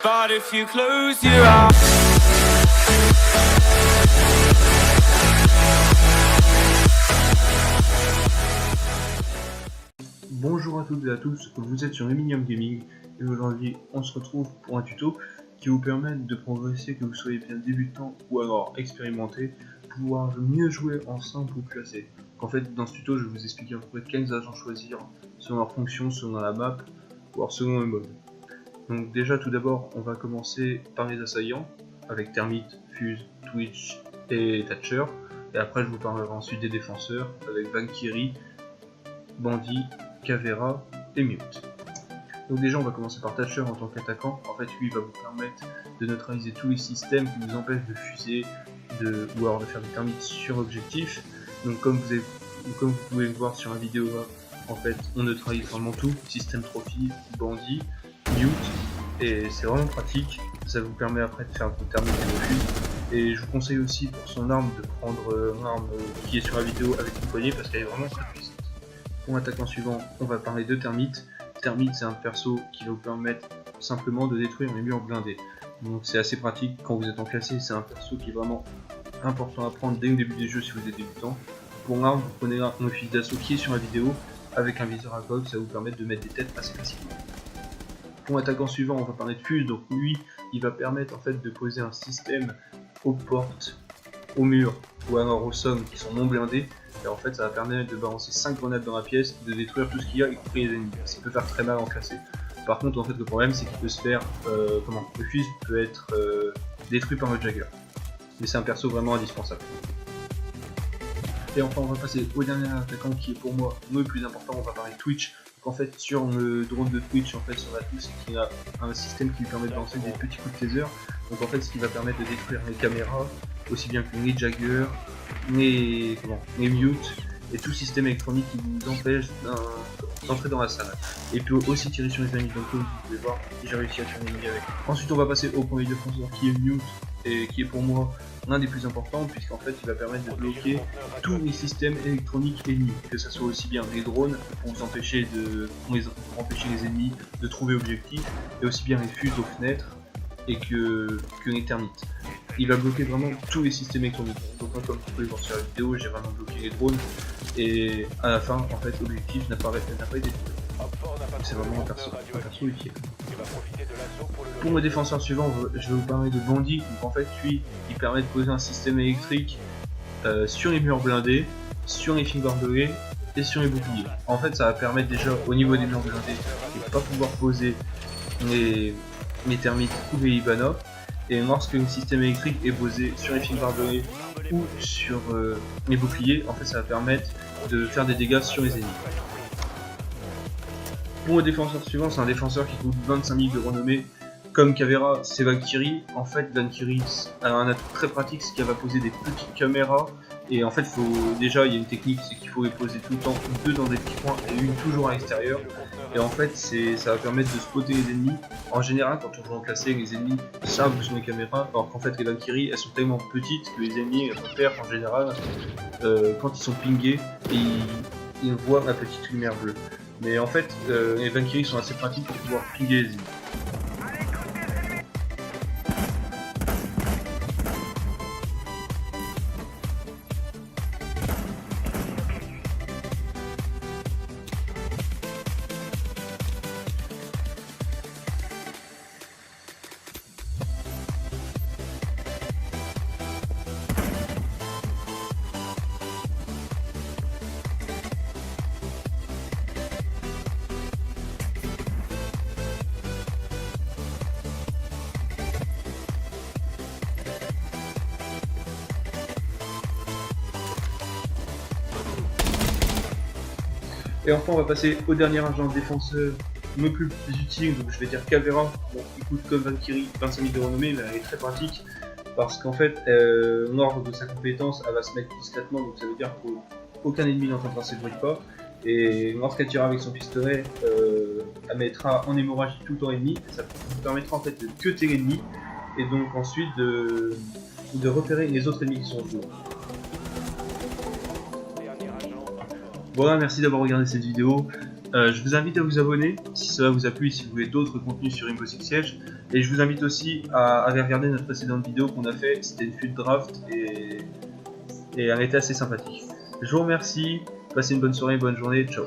But if you close your eyes. Bonjour à toutes et à tous, vous êtes sur Eminium Gaming et aujourd'hui on se retrouve pour un tuto qui vous permet de progresser, que vous soyez bien débutant ou alors expérimenté, pouvoir mieux jouer en simple ou classé. En fait, dans ce tuto je vais vous expliquer à peu près quels agents choisir selon leur fonction, selon la map ou alors selon le mode. Donc déjà tout d'abord on va commencer par les assaillants avec Termite, Fuse, Twitch et Thatcher, et après je vous parlerai ensuite des défenseurs avec Valkyrie, Bandit, Caveira et Mute. Donc déjà on va commencer par Thatcher en tant qu'attaquant. En fait lui il va vous permettre de neutraliser tous les systèmes qui vous empêchent de fuser ou alors de faire des termites sur objectif. Donc comme vous pouvez le voir sur la vidéo là, en fait on neutralise vraiment tout, système trophy, bandit, mute, et c'est vraiment pratique. Ça vous permet après de faire vos termites et vos fuses. Et je vous conseille aussi pour son arme de prendre l'arme qui est sur la vidéo avec une poignée parce qu'elle est vraiment très puissante. Pour l'attaquant suivant, on va parler de Termite. Termite, c'est un perso qui va vous permettre simplement de détruire les murs blindés. Donc c'est assez pratique quand vous êtes en classé, c'est un perso qui est vraiment important à prendre dès le début des jeux si vous êtes débutant. Pour l'arme, vous prenez un fusil d'assaut qui est sur la vidéo avec un viseur à coque, ça va vous permettre de mettre des têtes assez facilement. Pour l'attaquant suivant, on va parler de Fuse. Donc lui, il va permettre en fait de poser un système aux portes, aux murs ou alors aux sommes qui sont non blindés. Et en fait ça va permettre de balancer 5 grenades dans la pièce, de détruire tout ce qu'il y a, y compris les ennemis. Ça peut faire très mal en classé. Par contre en fait le problème c'est qu'il peut se faire, le fuse peut être détruit par le Jagger. Mais c'est un perso vraiment indispensable. Et enfin on va passer au dernier attaquant qui est pour moi le plus important, on va parler de Twitch. Donc en fait sur le drone de Twitch, en fait sur la touche, c'est qu'il a un système qui lui permet de lancer des petits coups de taser. Donc en fait ce qui va permettre de détruire les caméras, aussi bien que les Jagger, les mute et tout système électronique qui vous empêche d'entrer dans la salle. Et il peut aussi tirer sur les ennemis, donc comme vous pouvez voir, j'ai réussi à tuer un ennemi avec. Ensuite on va passer au premier défenseur qui est Mute, et qui est pour moi l'un des plus importants, puisqu'en fait il va permettre de bloquer tous les systèmes électroniques ennemis, que ce soit aussi bien les drones pour vous empêcher les ennemis de trouver objectif, et aussi bien les fuses aux fenêtres et que les termites. Il va bloquer vraiment tous les systèmes électroniques. Donc comme vous pouvez voir sur la vidéo, j'ai vraiment bloqué les drones, et à la fin en fait l'objectif n'a pas été détruit. C'est vraiment un perso utile. Pour le défenseur suivant, je vais vous parler de Bandit. Donc en fait lui il permet de poser un système électrique sur les murs blindés, sur les fils barbelés et sur les boucliers. En fait ça va permettre déjà au niveau des murs blindés de ne pas pouvoir poser les termites ou les Ibana. Et lorsque le système électrique est posé sur les fils barbelés ou sur les boucliers, en fait ça va permettre de faire des dégâts sur les ennemis. Pour le défenseur suivant, c'est un défenseur qui coûte 25 000 de renommée. Comme Caveira, c'est Valkyrie. En fait, Valkyrie a un atout très pratique, c'est qu'elle va poser des petites caméras. Et en fait, il y a une technique, c'est qu'il faut les poser tout le temps, 2 dans des petits coins et une toujours à l'extérieur. Et en fait, ça va permettre de spotter les ennemis. En général, quand on joue en classé, les ennemis savent où sont les caméras, alors qu'en fait, les Valkyries, elles sont tellement petites que les ennemis repèrent en général quand ils sont pingés et ils voient la petite lumière bleue. Mais en fait, les Valkyries sont assez pratiques pour pouvoir pinguer les ennemis. Et enfin on va passer au dernier agent défenseur le plus utile, donc je vais dire Caveira. Bon, il coûte comme Valkyrie 25 000 de renommée, mais elle est très pratique parce qu'en fait, lors de sa compétence, elle va se mettre discrètement, donc ça veut dire qu'aucun ennemi n'entendra ses bruits de pas. Et lorsqu'elle tirera avec son pistolet, elle mettra en hémorragie tout le temps ennemi, et ça vous permettra en fait de cutter l'ennemi et donc ensuite de repérer les autres ennemis qui sont autour. Voilà, merci d'avoir regardé cette vidéo. Je vous invite à vous abonner si cela vous a plu et si vous voulez d'autres contenus sur Rainbow Six Siege. Et je vous invite aussi à aller regarder notre précédente vidéo qu'on a fait, c'était une FUT draft et elle était assez sympathique. Je vous remercie, passez une bonne soirée, bonne journée, ciao.